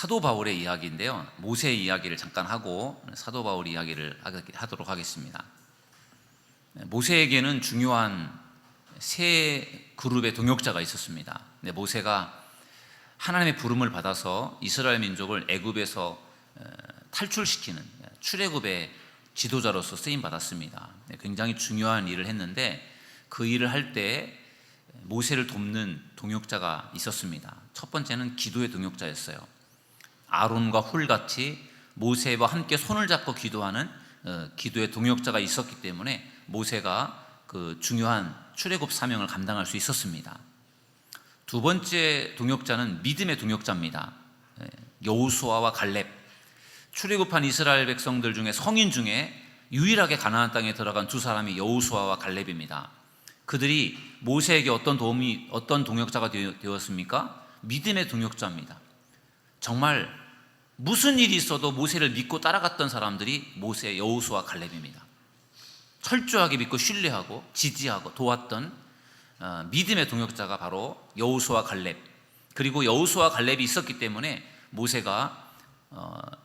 사도 바울의 이야기인데요. 모세의 이야기를 잠깐 하고 사도 바울 이야기를 하도록 하겠습니다. 모세에게는 중요한 세 그룹의 동역자가 있었습니다. 모세가 하나님의 부름을 받아서 이스라엘 민족을 애굽에서 탈출시키는 출애굽의 지도자로서 쓰임 받았습니다. 굉장히 중요한 일을 했는데 그 일을 할 때 모세를 돕는 동역자가 있었습니다. 첫 번째는 기도의 동역자였어요. 아론과 훌같이 모세와 함께 손을 잡고 기도하는 기도의 동역자가 있었기 때문에 모세가 그 중요한 출애굽 사명을 감당할 수 있었습니다. 두 번째 동역자는 믿음의 동역자입니다. 여호수아와 갈렙, 출애굽한 이스라엘 백성들 중에 성인 중에 유일하게 가나안 땅에 들어간 두 사람이 여호수아와 갈렙입니다. 그들이 모세에게 어떤 동역자가 되었습니까? 믿음의 동역자입니다. 정말 무슨 일이 있어도 모세를 믿고 따라갔던 사람들이 모세, 여호수아, 갈렙입니다. 철저하게 믿고 신뢰하고 지지하고 도왔던 믿음의 동역자가 바로 여호수아, 갈렙. 그리고 여호수아, 갈렙이 있었기 때문에 모세가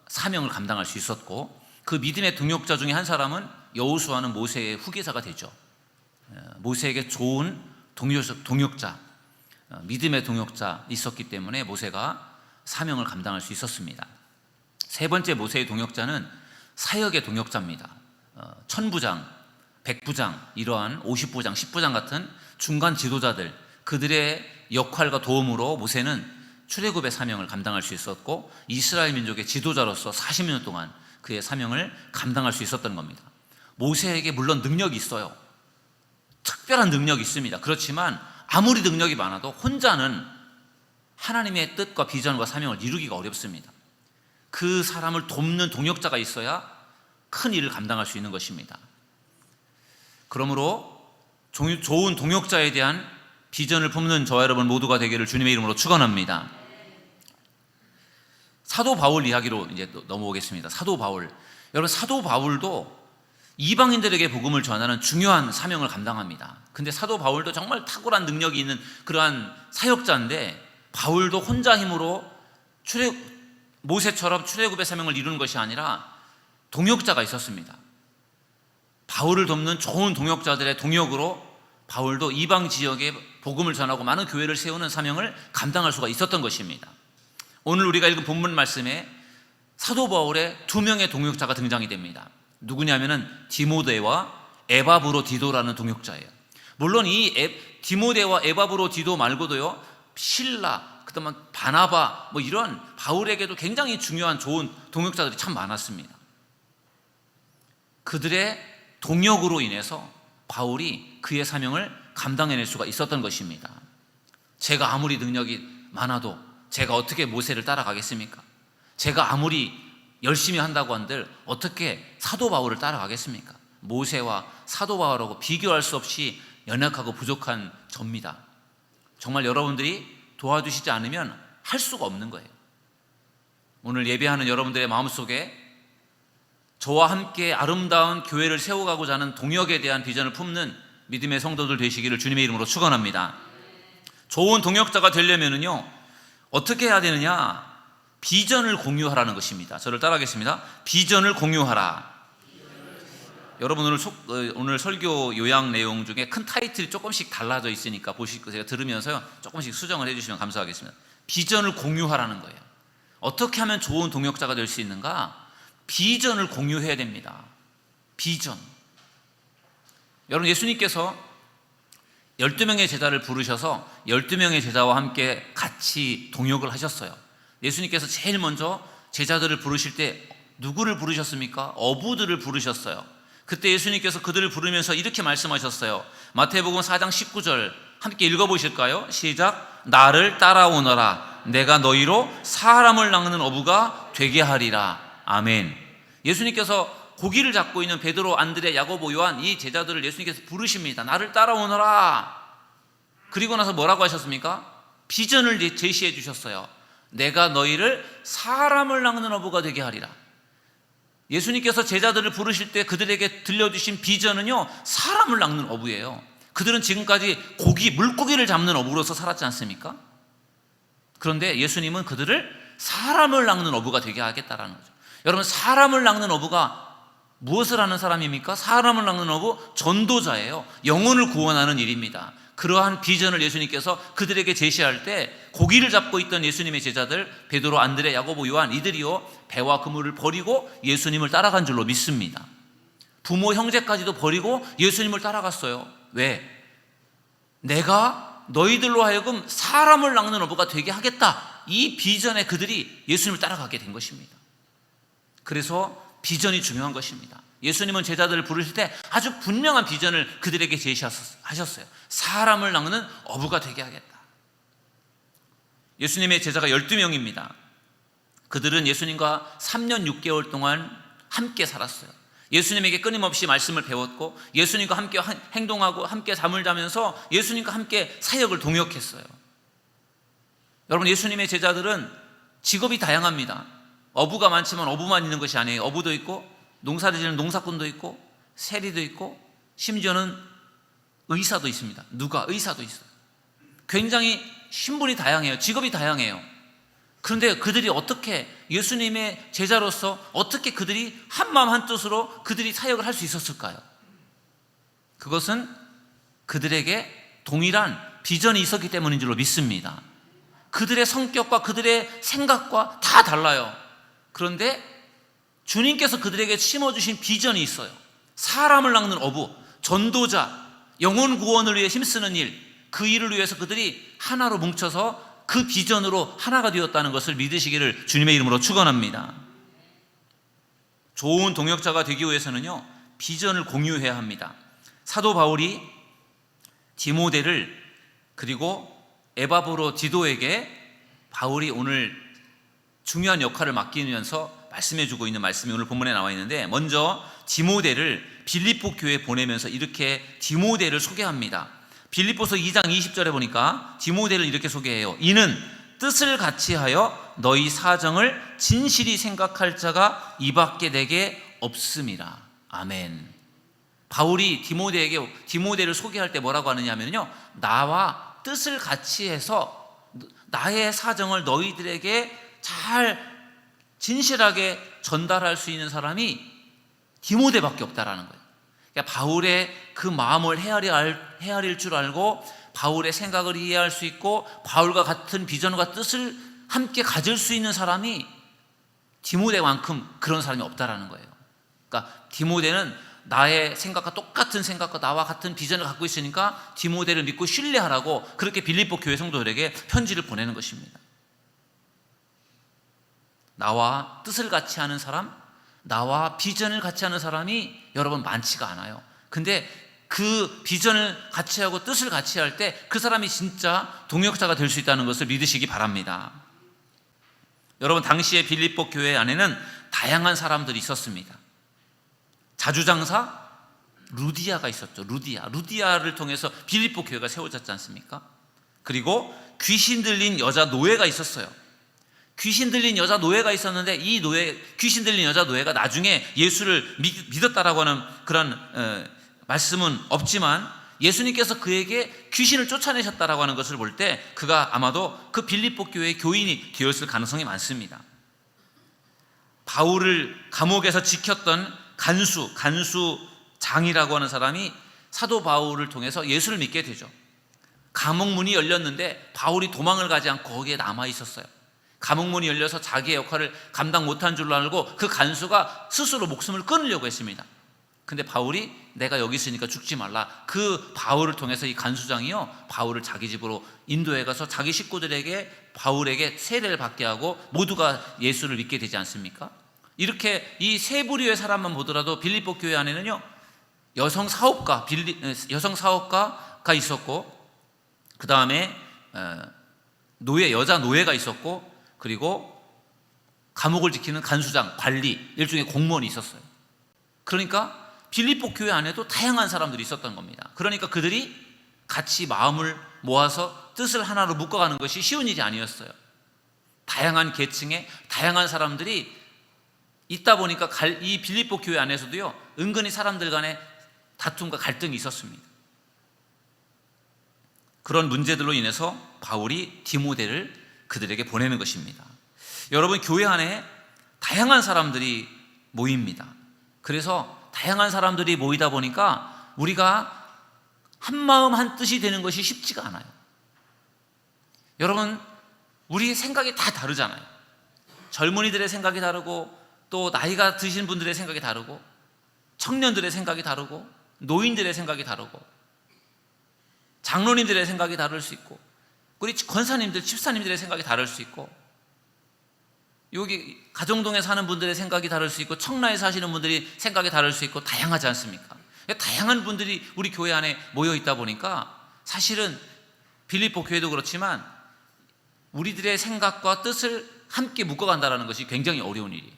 사명을 감당할 수 있었고, 그 믿음의 동역자 중에 한 사람은 여호수아는 모세의 후계자가 되죠. 모세에게 좋은 동역자, 믿음의 동역자 있었기 때문에 모세가 사명을 감당할 수 있었습니다. 세 번째 모세의 동역자는 사역의 동역자입니다. 천부장, 백부장, 이러한 50부장, 10부장 같은 중간 지도자들, 그들의 역할과 도움으로 모세는 출애굽의 사명을 감당할 수 있었고 이스라엘 민족의 지도자로서 40년 동안 그의 사명을 감당할 수 있었던 겁니다. 모세에게 물론 능력이 있어요. 특별한 능력이 있습니다. 그렇지만 아무리 능력이 많아도 혼자는 하나님의 뜻과 비전과 사명을 이루기가 어렵습니다. 그 사람을 돕는 동역자가 있어야 큰 일을 감당할 수 있는 것입니다. 그러므로 좋은 동역자에 대한 비전을 품는 저와 여러분 모두가 되기를 주님의 이름으로 축원합니다. 사도 바울 이야기로 이제 넘어오겠습니다. 사도 바울, 여러분 사도 바울도 이방인들에게 복음을 전하는 중요한 사명을 감당합니다. 근데 사도 바울도 정말 탁월한 능력이 있는 그러한 사역자인데, 바울도 혼자 힘으로 모세처럼 출애굽의 사명을 이루는 것이 아니라 동역자가 있었습니다. 바울을 돕는 좋은 동역자들의 동역으로 바울도 이방 지역에 복음을 전하고 많은 교회를 세우는 사명을 감당할 수가 있었던 것입니다. 오늘 우리가 읽은 본문 말씀에 사도 바울의 두 명의 동역자가 등장이 됩니다. 누구냐면은 디모데와 에바브로디도라는 동역자예요. 물론 이 디모데와 에바브로디도 말고도요, 실라, 그다음에 바나바, 이런 바울에게도 굉장히 중요한 좋은 동역자들이 참 많았습니다. 그들의 동역으로 인해서 바울이 그의 사명을 감당해낼 수가 있었던 것입니다. 제가 아무리 능력이 많아도 제가 어떻게 모세를 따라가겠습니까? 제가 아무리 열심히 한다고 한들 어떻게 사도 바울을 따라가겠습니까? 모세와 사도 바울하고 비교할 수 없이 연약하고 부족한 접니다. 정말 여러분들이 도와주시지 않으면 할 수가 없는 거예요. 오늘 예배하는 여러분들의 마음속에 저와 함께 아름다운 교회를 세워가고자 하는 동역에 대한 비전을 품는 믿음의 성도들 되시기를 주님의 이름으로 축원합니다. 좋은 동역자가 되려면은요, 어떻게 해야 되느냐? 비전을 공유하라는 것입니다. 저를 따라하겠습니다. 비전을 공유하라. 여러분 오늘 설교 요약 내용 중에 큰 타이틀이 조금씩 달라져 있으니까 보시고 제가 들으면서요 조금씩 수정을 해주시면 감사하겠습니다. 비전을 공유하라는 거예요. 어떻게 하면 좋은 동역자가 될 수 있는가? 비전을 공유해야 됩니다. 비전. 여러분, 예수님께서 12명의 제자를 부르셔서 12명의 제자와 함께 같이 동역을 하셨어요. 예수님께서 제일 먼저 제자들을 부르실 때 누구를 부르셨습니까? 어부들을 부르셨어요. 그때 예수님께서 그들을 부르면서 이렇게 말씀하셨어요. 마태복음 4장 19절 함께 읽어보실까요? 시작. 나를 따라오너라. 내가 너희로 사람을 낚는 어부가 되게 하리라. 아멘. 예수님께서 고기를 잡고 있는 베드로, 안드레, 야고보, 요한 이 제자들을 예수님께서 부르십니다. 나를 따라오너라. 그리고 나서 뭐라고 하셨습니까? 비전을 제시해 주셨어요. 내가 너희를 사람을 낚는 어부가 되게 하리라. 예수님께서 제자들을 부르실 때 그들에게 들려주신 비전은요, 사람을 낚는 어부예요. 그들은 지금까지 물고기를 잡는 어부로서 살았지 않습니까? 그런데 예수님은 그들을 사람을 낚는 어부가 되게 하겠다라는 거죠. 여러분, 사람을 낚는 어부가 무엇을 하는 사람입니까? 사람을 낚는 어부, 전도자예요. 영혼을 구원하는 일입니다. 그러한 비전을 예수님께서 그들에게 제시할 때 고기를 잡고 있던 예수님의 제자들 베드로, 안드레, 야고보, 요한 이들이요 배와 그물을 버리고 예수님을 따라간 줄로 믿습니다. 부모, 형제까지도 버리고 예수님을 따라갔어요. 왜? 내가 너희들로 하여금 사람을 낚는 어부가 되게 하겠다, 이 비전에 그들이 예수님을 따라가게 된 것입니다. 그래서 비전이 중요한 것입니다. 예수님은 제자들을 부르실 때 아주 분명한 비전을 그들에게 제시하셨어요. 사람을 낚는 어부가 되게 하겠다. 예수님의 제자가 12명입니다. 그들은 예수님과 3년 6개월 동안 함께 살았어요. 예수님에게 끊임없이 말씀을 배웠고 예수님과 함께 행동하고 함께 잠을 자면서 예수님과 함께 사역을 동역했어요. 여러분, 예수님의 제자들은 직업이 다양합니다. 어부가 많지만 어부만 있는 것이 아니에요. 어부도 있고 농사를 지는 농사꾼도 있고 세리도 있고 심지어는 의사도 있습니다. 의사도 있어요. 굉장히 신분이 다양해요. 직업이 다양해요. 그런데 그들이 어떻게 예수님의 제자로서 어떻게 그들이 한마음 한뜻으로 그들이 사역을 할 수 있었을까요? 그것은 그들에게 동일한 비전이 있었기 때문인 줄로 믿습니다. 그들의 성격과 그들의 생각과 다 달라요. 그런데 주님께서 그들에게 심어주신 비전이 있어요. 사람을 낚는 어부, 전도자, 영혼 구원을 위해 힘쓰는 일, 그 일을 위해서 그들이 하나로 뭉쳐서 그 비전으로 하나가 되었다는 것을 믿으시기를 주님의 이름으로 축원합니다. 좋은 동역자가 되기 위해서는요, 비전을 공유해야 합니다. 사도 바울이 디모데를 그리고 에바브로 디도에게 바울이 오늘 중요한 역할을 맡기면서 말씀해주고 있는 말씀이 오늘 본문에 나와 있는데, 먼저 디모데를 빌립보 교회에 보내면서 이렇게 디모데를 소개합니다. 빌립보서 2장 20절에 보니까 디모데를 이렇게 소개해요. 이는 뜻을 같이하여 너희 사정을 진실이 생각할 자가 이밖에 내게 없음이라. 아멘. 바울이 디모데를 소개할 때 뭐라고 하느냐면요, 나와 뜻을 같이해서 나의 사정을 너희들에게 잘 진실하게 전달할 수 있는 사람이 디모데밖에 없다라는 거예요. 그러니까 바울의 그 마음을 헤아릴 줄 알고 바울의 생각을 이해할 수 있고 바울과 같은 비전과 뜻을 함께 가질 수 있는 사람이 디모데만큼 그런 사람이 없다라는 거예요. 그러니까 디모데는 나의 생각과 똑같은 생각과 나와 같은 비전을 갖고 있으니까 디모데를 믿고 신뢰하라고 그렇게 빌립보 교회 성도들에게 편지를 보내는 것입니다. 나와 뜻을 같이 하는 사람, 나와 비전을 같이 하는 사람이 여러분 많지가 않아요. 근데 그 비전을 같이 하고 뜻을 같이 할 때 그 사람이 진짜 동역자가 될 수 있다는 것을 믿으시기 바랍니다. 여러분, 당시에 빌립보 교회 안에는 다양한 사람들이 있었습니다. 자주장사 루디아가 있었죠. 루디아를 통해서 빌립보 교회가 세워졌지 않습니까? 그리고 귀신 들린 여자 노예가 있었어요. 귀신 들린 여자 노예가 있었는데 이 귀신 들린 여자 노예가 나중에 예수를 믿었다라고 하는 그런 말씀은 없지만 예수님께서 그에게 귀신을 쫓아내셨다라고 하는 것을 볼 때 그가 아마도 그 빌립보 교회의 교인이 되었을 가능성이 많습니다. 바울을 감옥에서 지켰던 간수장이라고 하는 사람이 사도 바울을 통해서 예수를 믿게 되죠. 감옥 문이 열렸는데 바울이 도망을 가지 않고 거기에 남아 있었어요. 감옥 문이 열려서 자기의 역할을 감당 못한 줄로 알고 그 간수가 스스로 목숨을 끊으려고 했습니다. 근데 바울이 내가 여기 있으니까 죽지 말라. 그 바울을 통해서 이 간수장이요, 바울을 자기 집으로 인도해 가서 자기 식구들에게 바울에게 세례를 받게 하고 모두가 예수를 믿게 되지 않습니까? 이렇게 이 세 부류의 사람만 보더라도 빌립보 교회 안에는요, 여성 사업가가 있었고, 그 다음에 여자 노예가 있었고, 그리고 감옥을 지키는 간수장, 관리, 일종의 공무원이 있었어요. 그러니까 빌립보 교회 안에도 다양한 사람들이 있었던 겁니다. 그러니까 그들이 같이 마음을 모아서 뜻을 하나로 묶어가는 것이 쉬운 일이 아니었어요. 다양한 계층의 다양한 사람들이 있다 보니까 이 빌립보 교회 안에서도요, 은근히 사람들 간에 다툼과 갈등이 있었습니다. 그런 문제들로 인해서 바울이 디모데를 그들에게 보내는 것입니다. 여러분, 교회 안에 다양한 사람들이 모입니다. 그래서 다양한 사람들이 모이다 보니까 우리가 한 마음 한 뜻이 되는 것이 쉽지가 않아요. 여러분, 우리 생각이 다 다르잖아요. 젊은이들의 생각이 다르고, 또 나이가 드신 분들의 생각이 다르고, 청년들의 생각이 다르고, 노인들의 생각이 다르고, 장로님들의 생각이 다를 수 있고, 우리 권사님들, 집사님들의 생각이 다를 수 있고, 여기 가정동에 사는 분들의 생각이 다를 수 있고, 청라에 사시는 분들이 생각이 다를 수 있고, 다양하지 않습니까? 다양한 분들이 우리 교회 안에 모여 있다 보니까 사실은 빌립보 교회도 그렇지만 우리들의 생각과 뜻을 함께 묶어간다는 것이 굉장히 어려운 일이에요.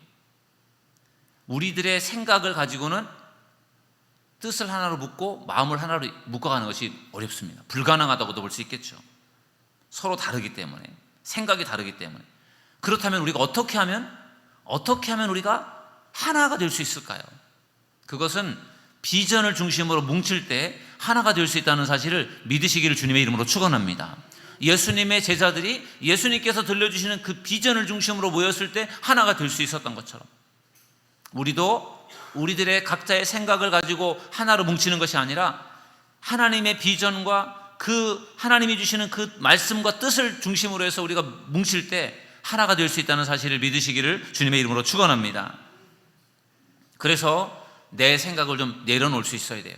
우리들의 생각을 가지고는 뜻을 하나로 묶고 마음을 하나로 묶어가는 것이 어렵습니다. 불가능하다고도 볼 수 있겠죠. 서로 다르기 때문에, 생각이 다르기 때문에. 그렇다면 우리가 어떻게 하면 우리가 하나가 될 수 있을까요? 그것은 비전을 중심으로 뭉칠 때 하나가 될 수 있다는 사실을 믿으시기를 주님의 이름으로 축원합니다. 예수님의 제자들이 예수님께서 들려주시는 그 비전을 중심으로 모였을 때 하나가 될 수 있었던 것처럼, 우리도 우리들의 각자의 생각을 가지고 하나로 뭉치는 것이 아니라 하나님의 비전과 그 하나님이 주시는 그 말씀과 뜻을 중심으로 해서 우리가 뭉칠 때 하나가 될 수 있다는 사실을 믿으시기를 주님의 이름으로 축원합니다. 그래서 내 생각을 좀 내려놓을 수 있어야 돼요.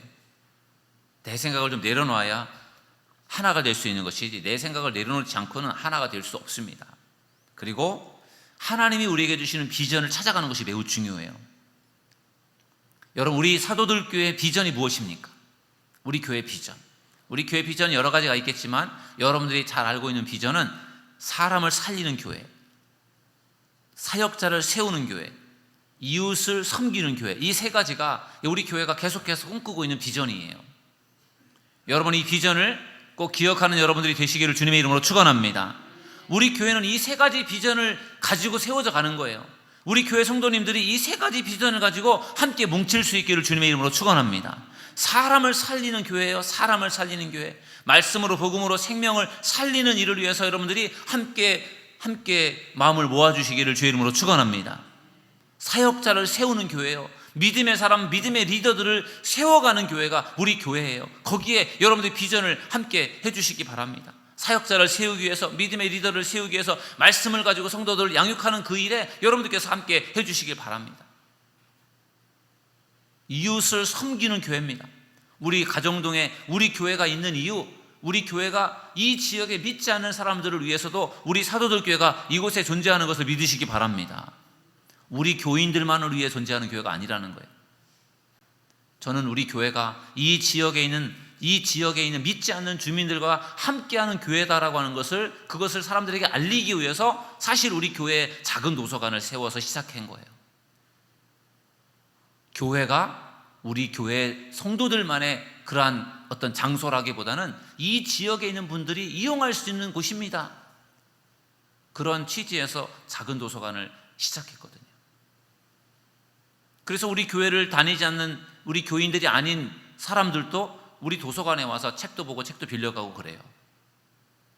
내 생각을 좀 내려놓아야 하나가 될 수 있는 것이지, 내 생각을 내려놓지 않고는 하나가 될 수 없습니다. 그리고 하나님이 우리에게 주시는 비전을 찾아가는 것이 매우 중요해요. 여러분, 우리 사도들 교회의 비전이 무엇입니까? 우리 교회 비전. 우리 교회 비전이 여러 가지가 있겠지만 여러분들이 잘 알고 있는 비전은 사람을 살리는 교회, 사역자를 세우는 교회, 이웃을 섬기는 교회, 이 세 가지가 우리 교회가 계속해서 꿈꾸고 있는 비전이에요. 여러분, 이 비전을 꼭 기억하는 여러분들이 되시기를 주님의 이름으로 축원합니다. 우리 교회는 이 세 가지 비전을 가지고 세워져 가는 거예요. 우리 교회 성도님들이 이 세 가지 비전을 가지고 함께 뭉칠 수 있기를 주님의 이름으로 축원합니다. 사람을 살리는 교회예요. 사람을 살리는 교회, 말씀으로 복음으로 생명을 살리는 일을 위해서 여러분들이 함께 마음을 모아주시기를 주의 이름으로 축원합니다. 사역자를 세우는 교회예요. 믿음의 사람, 믿음의 리더들을 세워가는 교회가 우리 교회예요. 거기에 여러분들이 비전을 함께 해주시기 바랍니다. 사역자를 세우기 위해서, 믿음의 리더를 세우기 위해서 말씀을 가지고 성도들을 양육하는 그 일에 여러분들께서 함께 해주시기 바랍니다. 이웃을 섬기는 교회입니다. 우리 가정동에 우리 교회가 있는 이유, 우리 교회가 이 지역에 믿지 않는 사람들을 위해서도 우리 사도들 교회가 이곳에 존재하는 것을 믿으시기 바랍니다. 우리 교인들만을 위해 존재하는 교회가 아니라는 거예요. 저는 우리 교회가 이 지역에 있는 믿지 않는 주민들과 함께하는 교회다라고 하는 그것을 사람들에게 알리기 위해서 사실 우리 교회에 작은 도서관을 세워서 시작한 거예요. 교회가 우리 교회 성도들만의 그러한 어떤 장소라기보다는 이 지역에 있는 분들이 이용할 수 있는 곳입니다. 그런 취지에서 작은 도서관을 시작했거든요. 그래서 우리 교회를 다니지 않는 우리 교인들이 아닌 사람들도 우리 도서관에 와서 책도 보고 책도 빌려가고 그래요.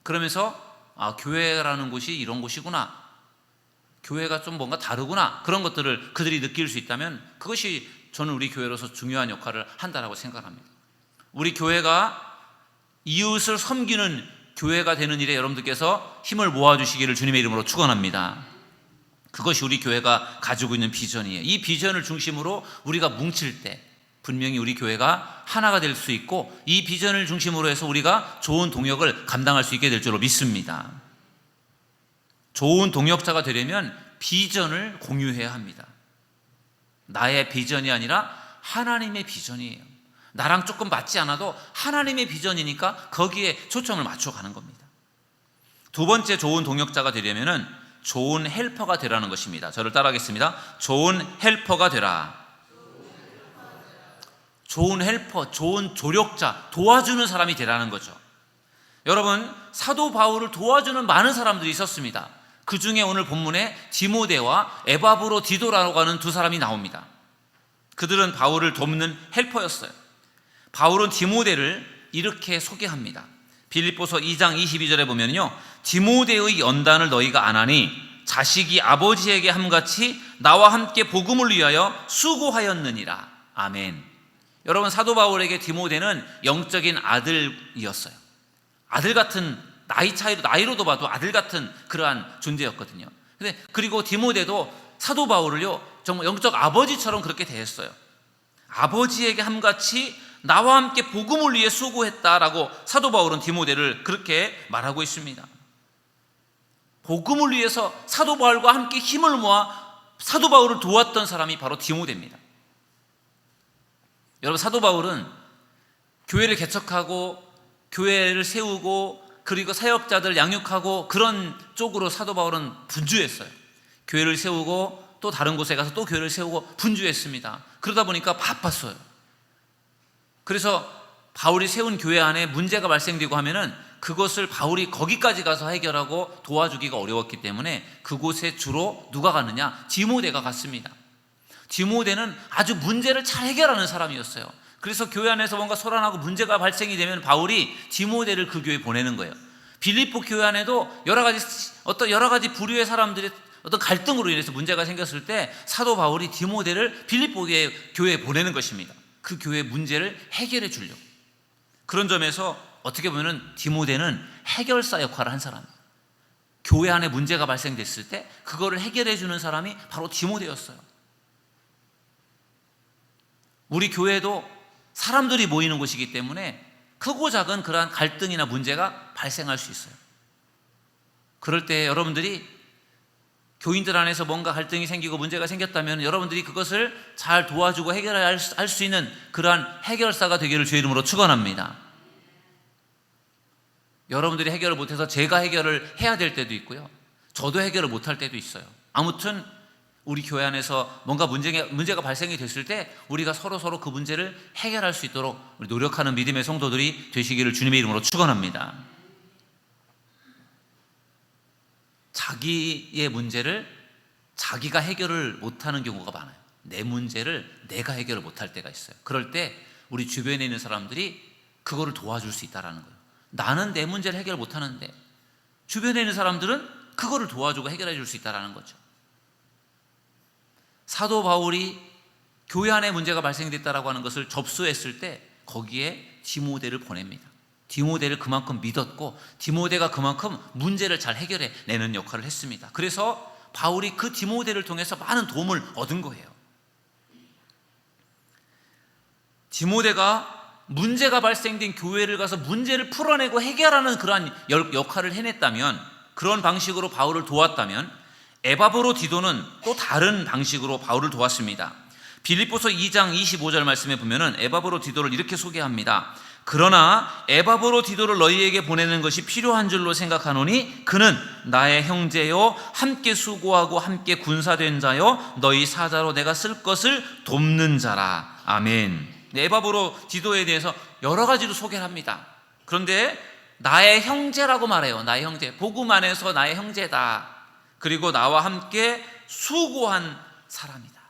그러면서 교회라는 곳이 이런 곳이구나, 교회가 좀 뭔가 다르구나, 그런 것들을 그들이 느낄 수 있다면 그것이 저는 우리 교회로서 중요한 역할을 한다라고 생각합니다. 우리 교회가 이웃을 섬기는 교회가 되는 일에 여러분들께서 힘을 모아주시기를 주님의 이름으로 축원합니다. 그것이 우리 교회가 가지고 있는 비전이에요. 이 비전을 중심으로 우리가 뭉칠 때 분명히 우리 교회가 하나가 될 수 있고, 이 비전을 중심으로 해서 우리가 좋은 동역을 감당할 수 있게 될 줄로 믿습니다. 좋은 동역자가 되려면 비전을 공유해야 합니다. 나의 비전이 아니라 하나님의 비전이에요. 나랑 조금 맞지 않아도 하나님의 비전이니까 거기에 초점을 맞춰가는 겁니다. 두 번째 좋은 동역자가 되려면 좋은 헬퍼가 되라는 것입니다. 저를 따라하겠습니다. 좋은 헬퍼가 되라. 좋은 헬퍼, 좋은 조력자, 도와주는 사람이 되라는 거죠. 여러분, 사도 바울을 도와주는 많은 사람들이 있었습니다. 그 중에 오늘 본문에 디모데와 에바브로디도라고 하는 두 사람이 나옵니다. 그들은 바울을 돕는 헬퍼였어요. 바울은 디모데를 이렇게 소개합니다. 빌립보서 2장 22절에 보면요, 디모데의 연단을 너희가 안 하니 자식이 아버지에게 함같이 나와 함께 복음을 위하여 수고하였느니라. 아멘. 여러분, 사도 바울에게 디모데는 영적인 아들이었어요. 아들 같은, 나이로도 봐도 아들 같은 그러한 존재였거든요. 그리고 디모데도 사도 바울을요 정말 영적 아버지처럼 그렇게 대했어요. 아버지에게 함같이 나와 함께 복음을 위해 수고했다라고 사도 바울은 디모데를 그렇게 말하고 있습니다. 복음을 위해서 사도 바울과 함께 힘을 모아 사도 바울을 도왔던 사람이 바로 디모데입니다. 여러분, 사도 바울은 교회를 개척하고 교회를 세우고 그리고 사역자들 양육하고 그런 쪽으로 사도 바울은 분주했어요. 교회를 세우고 또 다른 곳에 가서 또 교회를 세우고 분주했습니다. 그러다 보니까 바빴어요. 그래서 바울이 세운 교회 안에 문제가 발생되고 하면은 그것을 바울이 거기까지 가서 해결하고 도와주기가 어려웠기 때문에 그곳에 주로 누가 갔느냐? 디모데가 갔습니다. 디모데는 아주 문제를 잘 해결하는 사람이었어요. 그래서 교회 안에서 뭔가 소란하고 문제가 발생이 되면 바울이 디모데를 그 교회에 보내는 거예요. 빌립보 교회 안에도 여러 가지 부류의 사람들이 어떤 갈등으로 인해서 문제가 생겼을 때 사도 바울이 디모데를 빌립보 교회에 보내는 것입니다. 그 교회의 문제를 해결해 주려고. 그런 점에서 어떻게 보면 디모데는 해결사 역할을 한 사람이에요. 교회 안에 문제가 발생됐을 때 그거를 해결해 주는 사람이 바로 디모데였어요. 우리 교회도 사람들이 모이는 곳이기 때문에 크고 작은 그러한 갈등이나 문제가 발생할 수 있어요. 그럴 때 여러분들이 교인들 안에서 뭔가 갈등이 생기고 문제가 생겼다면 여러분들이 그것을 잘 도와주고 해결할 수 있는 그러한 해결사가 되기를 주의 이름으로 축원합니다. 여러분들이 해결을 못해서 제가 해결을 해야 될 때도 있고요, 저도 해결을 못할 때도 있어요. 아무튼 우리 교회 안에서 뭔가 문제가 발생이 됐을 때 우리가 서로 그 문제를 해결할 수 있도록 노력하는 믿음의 성도들이 되시기를 주님의 이름으로 축원합니다. 자기의 문제를 자기가 해결을 못하는 경우가 많아요. 내 문제를 내가 해결을 못할 때가 있어요. 그럴 때 우리 주변에 있는 사람들이 그거를 도와줄 수 있다는 거예요. 나는 내 문제를 해결 못하는데 주변에 있는 사람들은 그거를 도와주고 해결해 줄 수 있다는 거죠. 사도 바울이 교회 안에 문제가 발생됐다라고 하는 것을 접수했을 때 거기에 디모데를 보냅니다. 디모데를 그만큼 믿었고 디모데가 그만큼 문제를 잘 해결해 내는 역할을 했습니다. 그래서 바울이 그 디모데를 통해서 많은 도움을 얻은 거예요. 디모데가 문제가 발생된 교회를 가서 문제를 풀어내고 해결하는 그러한 역할을 해냈다면, 그런 방식으로 바울을 도왔다면, 에바브로 디도는 또 다른 방식으로 바울을 도왔습니다. 빌립보서 2장 25절 말씀에 보면은 에바브로 디도를 이렇게 소개합니다. 그러나 에바브로 디도를 너희에게 보내는 것이 필요한 줄로 생각하노니 그는 나의 형제요 함께 수고하고 함께 군사된 자요 너희 사자로 내가 쓸 것을 돕는 자라. 아멘. 에바브로 디도에 대해서 여러 가지로 소개를 합니다. 그런데 나의 형제라고 말해요. 나의 형제, 복음 안에서 나의 형제다. 그리고 나와 함께 수고한 사람이다.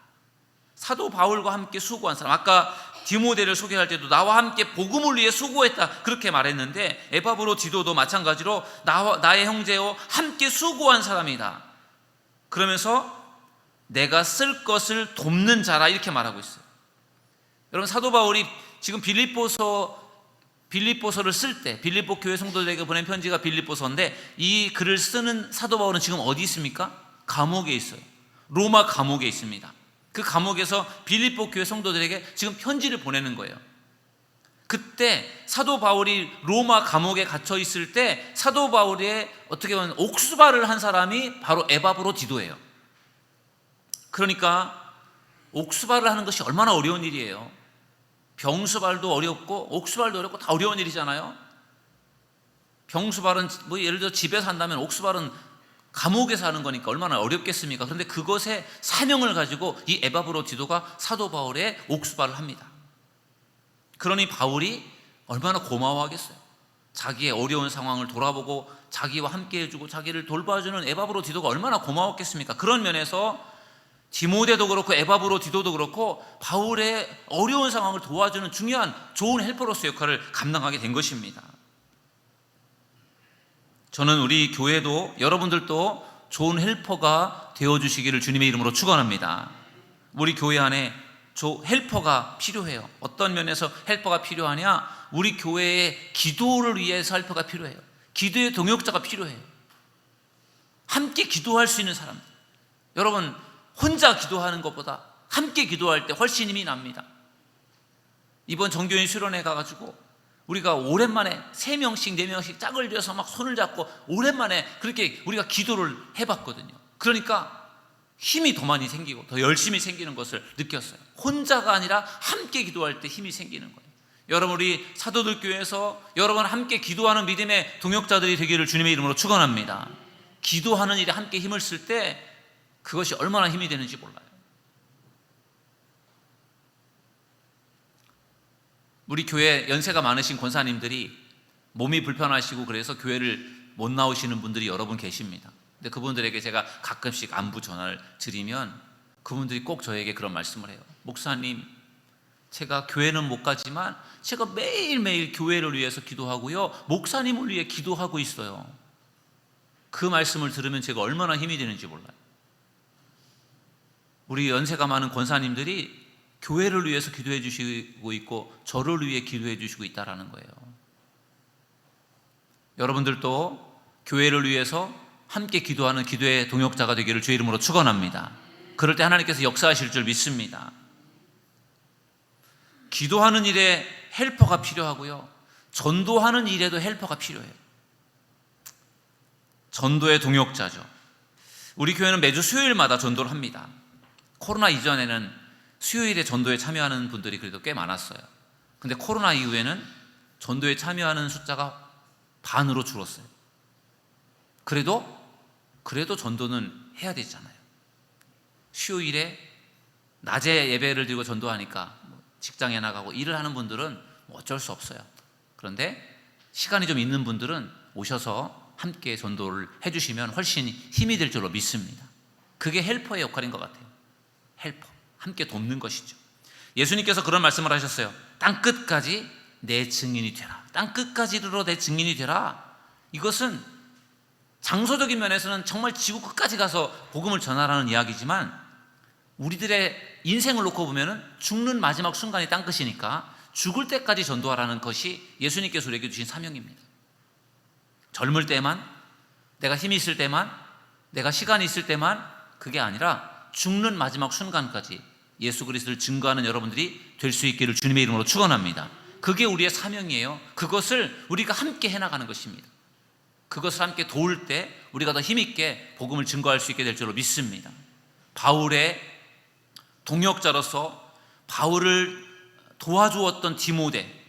사도 바울과 함께 수고한 사람. 아까 디모데를 소개할 때도 나와 함께 복음을 위해 수고했다 그렇게 말했는데, 에바브로 디도도 마찬가지로 나의 형제요 함께 수고한 사람이다. 그러면서 내가 쓸 것을 돕는 자라 이렇게 말하고 있어요. 여러분, 사도 바울이 지금 빌립보서를 쓸 때, 빌립보 교회 성도들에게 보낸 편지가 빌립보서인데, 이 글을 쓰는 사도 바울은 지금 어디 있습니까? 감옥에 있어요. 로마 감옥에 있습니다. 그 감옥에서 빌립보 교회 성도들에게 지금 편지를 보내는 거예요. 그때 사도 바울이 로마 감옥에 갇혀 있을 때 사도 바울의 어떻게 보면 옥수발을 한 사람이 바로 에바브로 디도예요. 그러니까 옥수발을 하는 것이 얼마나 어려운 일이에요. 병수발도 어렵고 옥수발도 어렵고 다 어려운 일이잖아요. 병수발은 뭐 예를 들어 집에서 한다면 옥수발은 감옥에서 하는 거니까 얼마나 어렵겠습니까? 그런데 그것의 사명을 가지고 이 에바브로 디도가 사도 바울의 옥수발을 합니다. 그러니 바울이 얼마나 고마워하겠어요. 자기의 어려운 상황을 돌아보고 자기와 함께 해주고 자기를 돌봐주는 에바브로 디도가 얼마나 고마웠겠습니까? 그런 면에서 디모데도 그렇고 에바브로 디도도 그렇고 바울의 어려운 상황을 도와주는 중요한 좋은 헬퍼로서 역할을 감당하게 된 것입니다. 저는 우리 교회도, 여러분들도 좋은 헬퍼가 되어주시기를 주님의 이름으로 축원합니다. 우리 교회 안에 헬퍼가 필요해요. 어떤 면에서 헬퍼가 필요하냐? 우리 교회의 기도를 위해서 헬퍼가 필요해요. 기도의 동역자가 필요해요. 함께 기도할 수 있는 사람. 여러분, 혼자 기도하는 것보다 함께 기도할 때 훨씬 힘이 납니다. 이번 정교인 수련회 가가지고 우리가 오랜만에 3명씩 4명씩 짝을 지어서 막 손을 잡고 오랜만에 그렇게 우리가 기도를 해봤거든요. 그러니까 힘이 더 많이 생기고 더 열심히 생기는 것을 느꼈어요. 혼자가 아니라 함께 기도할 때 힘이 생기는 거예요. 여러분, 우리 사도들 교회에서 여러분 함께 기도하는 믿음의 동역자들이 되기를 주님의 이름으로 축원합니다. 기도하는 일에 함께 힘을 쓸 때 그것이 얼마나 힘이 되는지 몰라요. 우리 교회 연세가 많으신 권사님들이 몸이 불편하시고 그래서 교회를 못 나오시는 분들이 여러 분 계십니다. 근데 그분들에게 제가 가끔씩 안부 전화를 드리면 그분들이 꼭 저에게 그런 말씀을 해요. 목사님, 제가 교회는 못 가지만 제가 매일매일 교회를 위해서 기도하고요, 목사님을 위해 기도하고 있어요. 그 말씀을 들으면 제가 얼마나 힘이 되는지 몰라요. 우리 연세가 많은 권사님들이 교회를 위해서 기도해 주시고 있고 저를 위해 기도해 주시고 있다는 거예요. 여러분들도 교회를 위해서 함께 기도하는 기도의 동역자가 되기를 주의 이름으로 축원합니다. 그럴 때 하나님께서 역사하실 줄 믿습니다. 기도하는 일에 헬퍼가 필요하고요, 전도하는 일에도 헬퍼가 필요해요. 전도의 동역자죠. 우리 교회는 매주 수요일마다 전도를 합니다. 코로나 이전에는 수요일에 전도에 참여하는 분들이 그래도 꽤 많았어요. 근데 코로나 이후에는 전도에 참여하는 숫자가 반으로 줄었어요. 그래도 전도는 해야 되잖아요. 수요일에 낮에 예배를 드리고 전도하니까 직장에 나가고 일을 하는 분들은 어쩔 수 없어요. 그런데 시간이 좀 있는 분들은 오셔서 함께 전도를 해주시면 훨씬 힘이 될 줄로 믿습니다. 그게 헬퍼의 역할인 것 같아요. 헬퍼, 함께 돕는 것이죠. 예수님께서 그런 말씀을 하셨어요. 땅끝까지 내 증인이 되라. 땅끝까지 이르러 내 증인이 되라. 이것은 장소적인 면에서는 정말 지구 끝까지 가서 복음을 전하라는 이야기지만 우리들의 인생을 놓고 보면은 죽는 마지막 순간이 땅끝이니까 죽을 때까지 전도하라는 것이 예수님께서 우리에게 주신 사명입니다. 젊을 때만, 내가 힘이 있을 때만, 내가 시간이 있을 때만, 그게 아니라 죽는 마지막 순간까지 예수 그리스도를 증거하는 여러분들이 될 수 있기를 주님의 이름으로 축원합니다. 그게 우리의 사명이에요. 그것을 우리가 함께 해나가는 것입니다. 그것을 함께 도울 때 우리가 더 힘있게 복음을 증거할 수 있게 될 줄로 믿습니다. 바울의 동역자로서 바울을 도와주었던 디모데,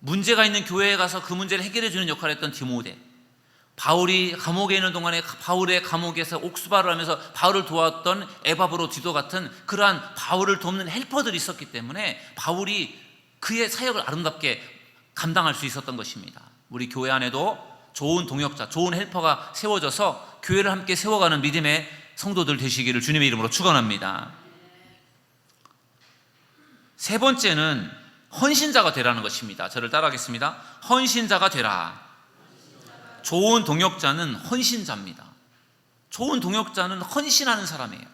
문제가 있는 교회에 가서 그 문제를 해결해 주는 역할을 했던 디모데, 바울이 감옥에 있는 동안에 바울의 감옥에서 옥수발을 하면서 바울을 도왔던 에바브로디도 같은 그러한 바울을 돕는 헬퍼들이 있었기 때문에 바울이 그의 사역을 아름답게 감당할 수 있었던 것입니다. 우리 교회 안에도 좋은 동역자, 좋은 헬퍼가 세워져서 교회를 함께 세워가는 믿음의 성도들 되시기를 주님의 이름으로 축원합니다. 세 번째는 헌신자가 되라는 것입니다. 저를 따라하겠습니다. 헌신자가 되라. 좋은 동역자는 헌신자입니다. 좋은 동역자는 헌신하는 사람이에요.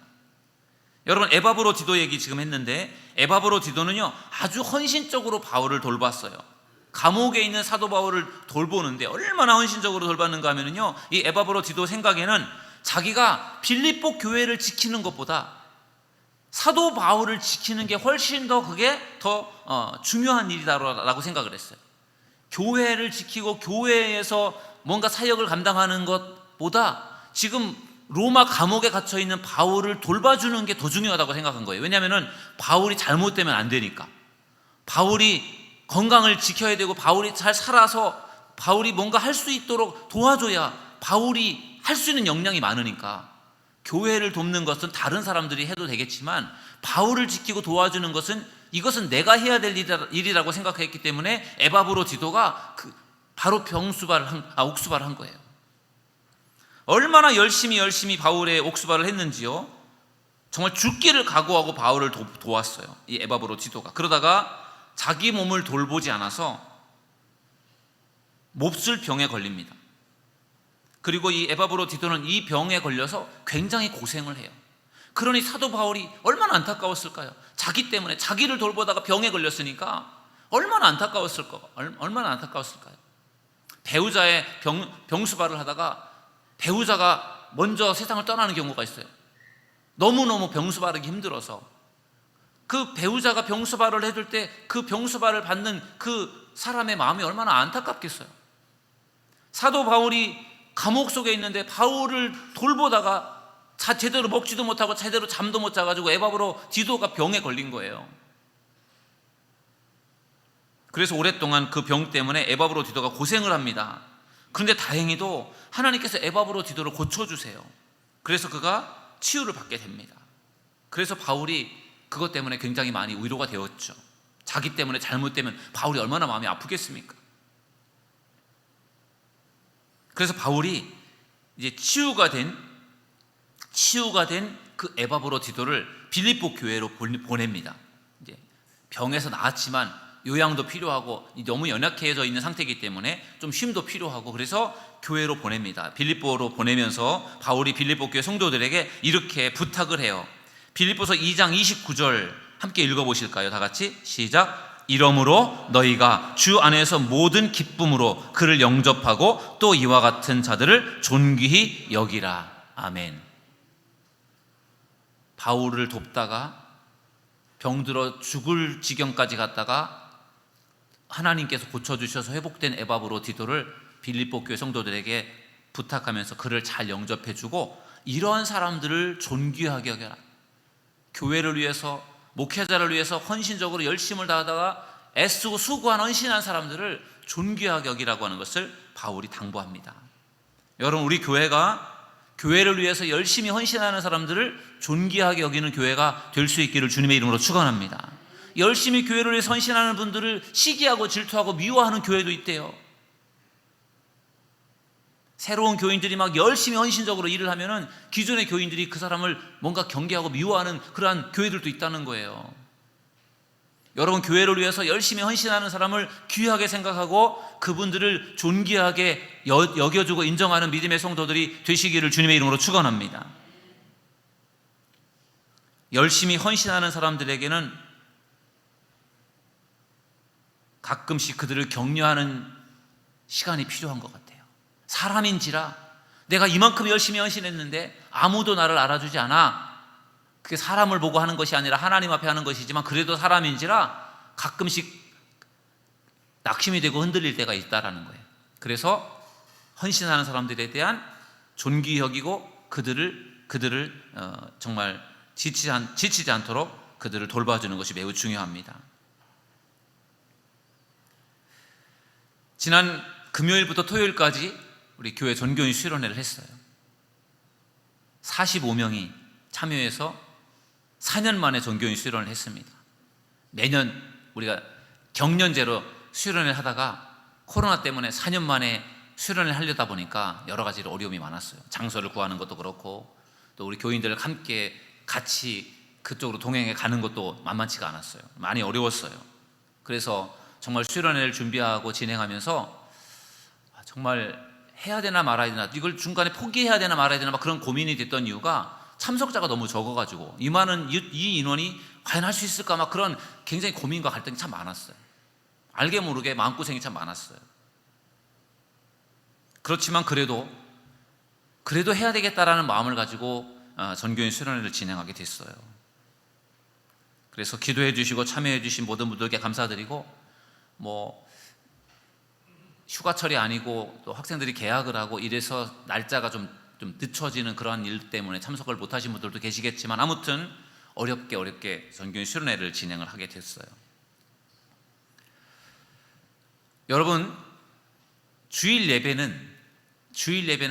여러분, 에바브로디도 얘기 지금 했는데 에바브로디도는요 아주 헌신적으로 바울을 돌봤어요. 감옥에 있는 사도 바울을 돌보는데 얼마나 헌신적으로 돌봤는가 하면요, 이 에바브로디도 생각에는 자기가 빌립보 교회를 지키는 것보다 사도 바울을 지키는 게 훨씬 더 그게 더 중요한 일이다라고 생각을 했어요. 교회를 지키고 교회에서 뭔가 사역을 감당하는 것보다 지금 로마 감옥에 갇혀 있는 바울을 돌봐주는 게 더 중요하다고 생각한 거예요. 왜냐하면 바울이 잘못되면 안 되니까. 바울이 건강을 지켜야 되고 바울이 잘 살아서 바울이 뭔가 할 수 있도록 도와줘야 바울이 할 수 있는 역량이 많으니까. 교회를 돕는 것은 다른 사람들이 해도 되겠지만 바울을 지키고 도와주는 것은 이것은 내가 해야 될 일이라고 생각했기 때문에 에바브로디도가 바로 옥수발을 한 거예요. 얼마나 열심히 바울의 옥수발을 했는지요. 정말 죽기를 각오하고 바울을 도왔어요. 이 에바브로디도가. 그러다가 자기 몸을 돌보지 않아서 몹쓸 병에 걸립니다. 그리고 이 에바브로디도는 이 병에 걸려서 굉장히 고생을 해요. 그러니 사도 바울이 얼마나 안타까웠을까요? 자기 때문에 자기를 돌보다가 병에 걸렸으니까 얼마나 안타까웠을까요? 배우자의 병수발을 하다가 배우자가 먼저 세상을 떠나는 경우가 있어요. 너무너무 병수발하기 힘들어서 그 배우자가 병수발을 해줄 때 그 병수발을 받는 그 사람의 마음이 얼마나 안타깝겠어요. 사도 바울이 감옥 속에 있는데 바울을 돌보다가 제대로 먹지도 못하고 제대로 잠도 못 자가지고 에바브로디도가 병에 걸린 거예요. 그래서 오랫동안 그 병 때문에 에바브로디도가 고생을 합니다. 그런데 다행히도 하나님께서 에바브로디도를 고쳐주세요. 그래서 그가 치유를 받게 됩니다. 그래서 바울이 그것 때문에 굉장히 많이 위로가 되었죠. 자기 때문에 잘못되면 바울이 얼마나 마음이 아프겠습니까? 그래서 바울이 이제 치유가 된 그 에바브로디도를 빌립보 교회로 보냅니다. 이제 병에서 나았지만 요양도 필요하고 너무 연약해져 있는 상태이기 때문에 좀 쉼도 필요하고 그래서 교회로 보냅니다. 빌립보로 보내면서 바울이 빌립보 교회 성도들에게 이렇게 부탁을 해요. 빌립보서 2장 29절 함께 읽어보실까요? 다 같이 시작. 이러므로 너희가 주 안에서 모든 기쁨으로 그를 영접하고 또 이와 같은 자들을 존귀히 여기라. 아멘. 바울을 돕다가 병들어 죽을 지경까지 갔다가 하나님께서 고쳐주셔서 회복된 에바브로디도를 빌립보 교회 성도들에게 부탁하면서 그를 잘 영접해주고 이러한 사람들을 존귀하게 여겨라. 교회를 위해서 목회자를 위해서 헌신적으로 열심을 다하다가 애쓰고 수고한 헌신한 사람들을 존귀하게 여기라고 하는 것을 바울이 당부합니다. 여러분, 우리 교회가 교회를 위해서 열심히 헌신하는 사람들을 존귀하게 여기는 교회가 될 수 있기를 주님의 이름으로 축원합니다. 열심히 교회를 위해서 헌신하는 분들을 시기하고 질투하고 미워하는 교회도 있대요. 새로운 교인들이 막 열심히 헌신적으로 일을 하면은 기존의 교인들이 그 사람을 뭔가 경계하고 미워하는 그러한 교회들도 있다는 거예요. 여러분, 교회를 위해서 열심히 헌신하는 사람을 귀하게 생각하고 그분들을 존귀하게 여겨주고 인정하는 믿음의 성도들이 되시기를 주님의 이름으로 축원합니다. 열심히 헌신하는 사람들에게는 가끔씩 그들을 격려하는 시간이 필요한 것 같아요. 사람인지라 내가 이만큼 열심히 헌신했는데 아무도 나를 알아주지 않아. 그게 사람을 보고 하는 것이 아니라 하나님 앞에 하는 것이지만 그래도 사람인지라 가끔씩 낙심이 되고 흔들릴 때가 있다라는 거예요. 그래서 헌신하는 사람들에 대한 존귀히 여기고 그들을 정말 지치지 않도록 그들을 돌봐주는 것이 매우 중요합니다. 지난 금요일부터 토요일까지 우리 교회 전교인 수련회를 했어요. 45명이 참여해서 4년 만에 전교인 수련을 했습니다. 매년 우리가 경년제로 수련을 하다가 코로나 때문에 4년 만에 수련을 하려다 보니까 여러 가지 어려움이 많았어요. 장소를 구하는 것도 그렇고 또 우리 교인들 함께 같이 그쪽으로 동행해 가는 것도 만만치가 않았어요. 많이 어려웠어요. 그래서 정말 수련회를 준비하고 진행하면서 정말 해야 되나 말아야 되나, 이걸 중간에 포기해야 되나 말아야 되나 막 그런 고민이 됐던 이유가 참석자가 너무 적어가지고 이 많은 이 인원이 과연 할 수 있을까 막 그런 굉장히 고민과 갈등이 참 많았어요. 알게 모르게 마음고생이 참 많았어요. 그렇지만 그래도 해야 되겠다라는 마음을 가지고 전교인 수련회를 진행하게 됐어요. 그래서 기도해 주시고 참여해 주신 모든 분들께 감사드리고, 휴가철이 아니고 또 학생들이 개학을 하고 이래서 날짜가 좀 늦춰지는 그러한 일 때문에 참석을 못하신 분들도 계시겠지만 아무튼 어렵게 전교인 수련회를 진행을 하게 됐어요. 여러분, 주일 예배는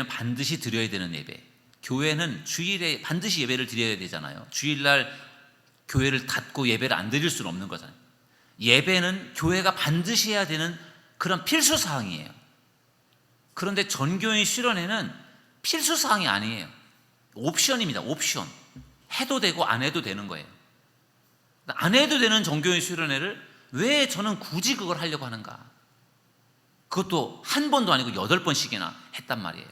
반드시 드려야 되는 예배. 교회는 주일에 반드시 예배를 드려야 되잖아요. 주일날 교회를 닫고 예배를 안 드릴 수는 없는 거잖아요. 예배는 교회가 반드시 해야 되는 그런 필수 사항이에요. 그런데 전교인 수련회는 필수 사항이 아니에요. 옵션입니다. 옵션. 해도 되고 안 해도 되는 거예요. 안 해도 되는 전교인 수련회를 왜 저는 굳이 그걸 하려고 하는가? 그것도 한 번도 아니고 8번씩이나 했단 말이에요.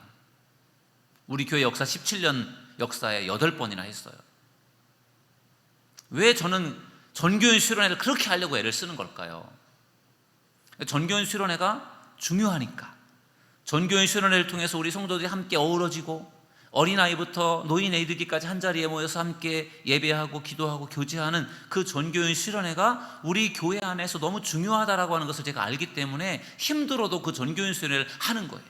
우리 교회 역사 17년 역사에 8번이나 했어요. 왜 저는 전교인 수련회를 그렇게 하려고 애를 쓰는 걸까요? 전교인 수련회가 중요하니까. 전교인 수련회를 통해서 우리 성도들이 함께 어우러지고 어린아이부터 노인 이르기까지 한자리에 모여서 함께 예배하고 기도하고 교제하는 그 전교인 수련회가 우리 교회 안에서 너무 중요하다라고 하는 것을 제가 알기 때문에 힘들어도 그 전교인 수련회를 하는 거예요.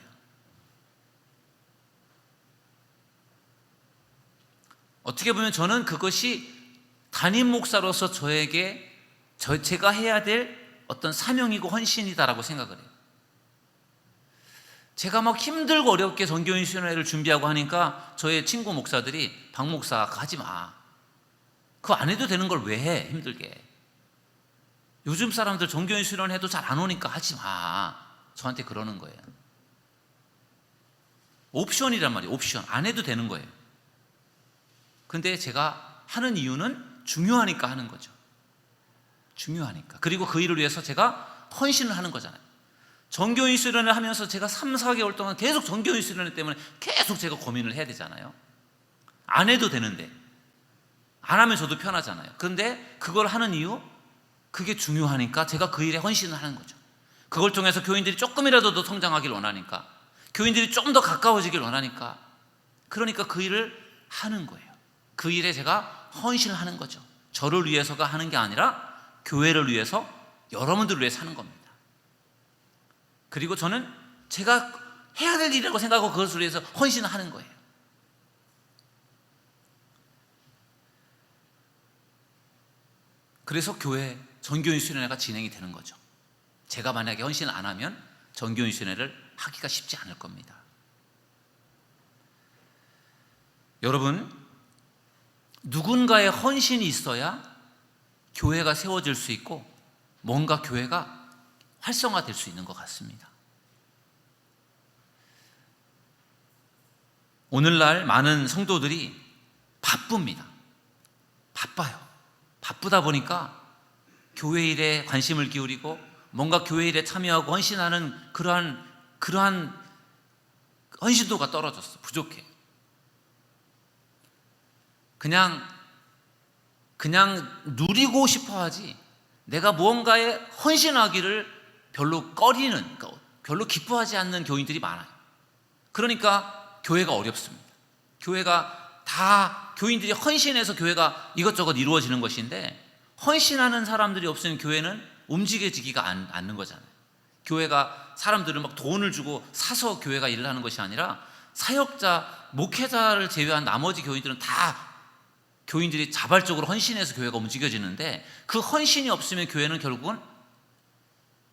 어떻게 보면 저는 그것이 담임 목사로서 저에게 제가 해야 될 어떤 사명이고 헌신이다라고 생각을 해요. 제가 막 힘들고 어렵게 전교인 수련회를 준비하고 하니까 저의 친구 목사들이 박 목사 그거 하지 마. 그거 안 해도 되는 걸 왜 해? 힘들게. 요즘 사람들 전교인 수련회도 잘 안 오니까 하지 마. 저한테 그러는 거예요. 옵션이란 말이에요. 옵션. 안 해도 되는 거예요. 근데 제가 하는 이유는 중요하니까 하는 거죠. 중요하니까. 그리고 그 일을 위해서 제가 헌신을 하는 거잖아요. 전교인 수련을 하면서 제가 3, 4개월 동안 계속 전교인 수련회 때문에 계속 제가 고민을 해야 되잖아요. 안 해도 되는데 안 하면 저도 편하잖아요. 그런데 그걸 하는 이유, 그게 중요하니까 제가 그 일에 헌신을 하는 거죠. 그걸 통해서 교인들이 조금이라도 더 성장하길 원하니까, 교인들이 좀 더 가까워지길 원하니까, 그러니까 그 일을 하는 거예요. 그 일에 제가 헌신을 하는 거죠. 저를 위해서가 하는 게 아니라 교회를 위해서, 여러분들을 위해서 하는 겁니다. 그리고 저는 제가 해야 될 일이라고 생각하고 그것을 위해서 헌신을 하는 거예요. 그래서 교회 전교인 수련회가 진행이 되는 거죠. 제가 만약에 헌신을 안 하면 전교인 수련회를 하기가 쉽지 않을 겁니다. 여러분, 누군가의 헌신이 있어야 교회가 세워질 수 있고 뭔가 교회가 활성화될 수 있는 것 같습니다. 오늘날 많은 성도들이 바쁩니다. 바빠요. 바쁘다 보니까 교회 일에 관심을 기울이고 뭔가 교회 일에 참여하고 헌신하는 그러한 헌신도가 떨어졌어. 부족해. 그냥 누리고 싶어 하지 내가 무언가에 헌신하기를 별로 꺼리는, 별로 기뻐하지 않는 교인들이 많아요. 그러니까 교회가 어렵습니다. 교인들이 헌신해서 교회가 이것저것 이루어지는 것인데, 헌신하는 사람들이 없으면 교회는 움직여지기가 않는 거잖아요. 교회가 사람들을 막 돈을 주고 사서 교회가 일을 하는 것이 아니라 사역자, 목회자를 제외한 나머지 교인들은 다 교인들이 자발적으로 헌신해서 교회가 움직여지는데, 그 헌신이 없으면 교회는 결국은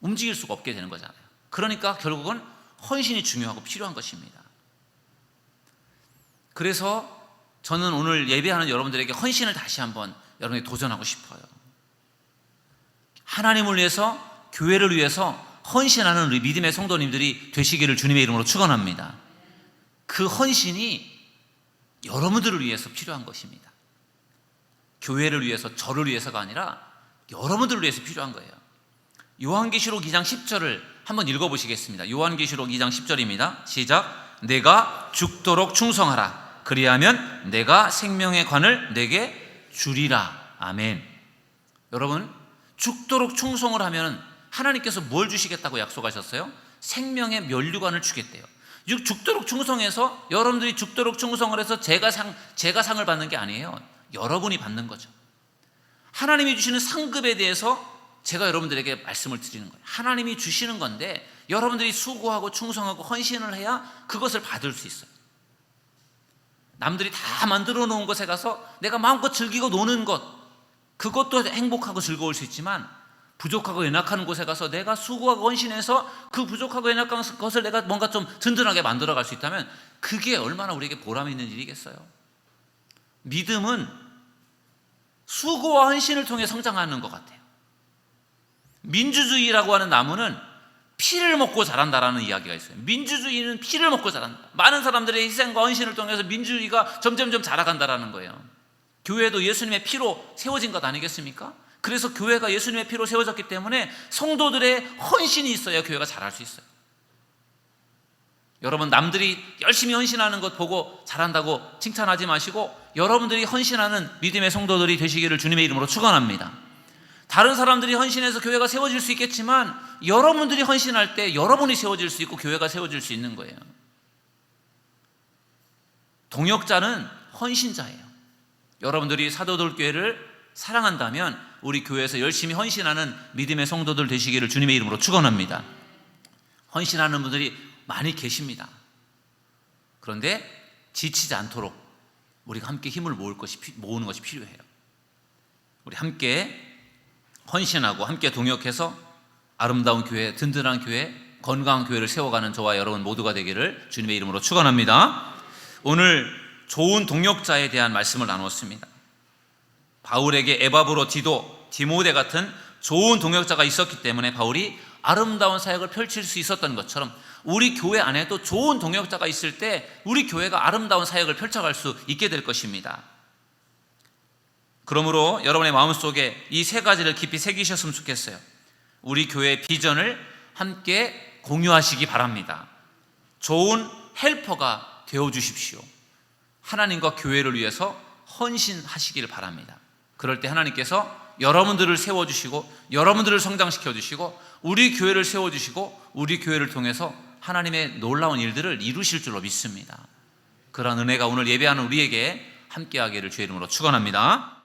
움직일 수가 없게 되는 거잖아요. 그러니까 결국은 헌신이 중요하고 필요한 것입니다. 그래서 저는 오늘 예배하는 여러분들에게 헌신을 다시 한번 여러분에게 도전하고 싶어요. 하나님을 위해서, 교회를 위해서 헌신하는 우리 믿음의 성도님들이 되시기를 주님의 이름으로 축원합니다. 그 헌신이 여러분들을 위해서 필요한 것입니다. 교회를 위해서, 저를 위해서가 아니라 여러분들을 위해서 필요한 거예요. 요한계시록 2장 10절을 한번 읽어보시겠습니다. 요한계시록 2장 10절입니다. 시작. 내가 죽도록 충성하라. 그리하면 내가 생명의 관을 내게 주리라. 아멘. 여러분, 죽도록 충성을 하면 하나님께서 뭘 주시겠다고 약속하셨어요? 생명의 면류관을 주겠대요. 죽도록 충성해서, 여러분들이 죽도록 충성을 해서 제가 상을 받는 게 아니에요. 여러분이 받는 거죠. 하나님이 주시는 상급에 대해서 제가 여러분들에게 말씀을 드리는 거예요. 하나님이 주시는 건데 여러분들이 수고하고 충성하고 헌신을 해야 그것을 받을 수 있어요. 남들이 다 만들어 놓은 곳에 가서 내가 마음껏 즐기고 노는 것, 그것도 행복하고 즐거울 수 있지만, 부족하고 연약한 곳에 가서 내가 수고하고 헌신해서 그 부족하고 연약한 것을 내가 뭔가 좀 든든하게 만들어 갈 수 있다면 그게 얼마나 우리에게 보람 있는 일이겠어요. 믿음은 수고와 헌신을 통해 성장하는 것 같아요. 민주주의라고 하는 나무는 피를 먹고 자란다라는 이야기가 있어요. 민주주의는 피를 먹고 자란다. 많은 사람들의 희생과 헌신을 통해서 민주주의가 점점점 자라간다라는 거예요. 교회도 예수님의 피로 세워진 것 아니겠습니까? 그래서 교회가 예수님의 피로 세워졌기 때문에 성도들의 헌신이 있어야 교회가 자랄 수 있어요. 여러분, 남들이 열심히 헌신하는 것 보고 잘한다고 칭찬하지 마시고 여러분들이 헌신하는 믿음의 성도들이 되시기를 주님의 이름으로 축원합니다. 다른 사람들이 헌신해서 교회가 세워질 수 있겠지만 여러분들이 헌신할 때 여러분이 세워질 수 있고 교회가 세워질 수 있는 거예요. 동역자는 헌신자예요. 여러분들이 사도들교회를 사랑한다면 우리 교회에서 열심히 헌신하는 믿음의 성도들 되시기를 주님의 이름으로 축원합니다. 헌신하는 분들이 많이 계십니다. 그런데 지치지 않도록 우리가 함께 힘을 모으는 것이 필요해요. 우리 함께 헌신하고 함께 동역해서 아름다운 교회, 든든한 교회, 건강한 교회를 세워가는 저와 여러분 모두가 되기를 주님의 이름으로 축원합니다. 오늘 좋은 동역자에 대한 말씀을 나누었습니다. 바울에게 에바브로, 디도, 디모데 같은 좋은 동역자가 있었기 때문에 바울이 아름다운 사역을 펼칠 수 있었던 것처럼 우리 교회 안에도 좋은 동역자가 있을 때 우리 교회가 아름다운 사역을 펼쳐갈 수 있게 될 것입니다. 그러므로 여러분의 마음속에 이 세 가지를 깊이 새기셨으면 좋겠어요. 우리 교회의 비전을 함께 공유하시기 바랍니다. 좋은 헬퍼가 되어주십시오. 하나님과 교회를 위해서 헌신하시기를 바랍니다. 그럴 때 하나님께서 여러분들을 세워주시고 여러분들을 성장시켜주시고 우리 교회를 세워주시고 우리 교회를 통해서 하나님의 놀라운 일들을 이루실 줄로 믿습니다. 그런 은혜가 오늘 예배하는 우리에게 함께하기를 주의 이름으로 축원합니다.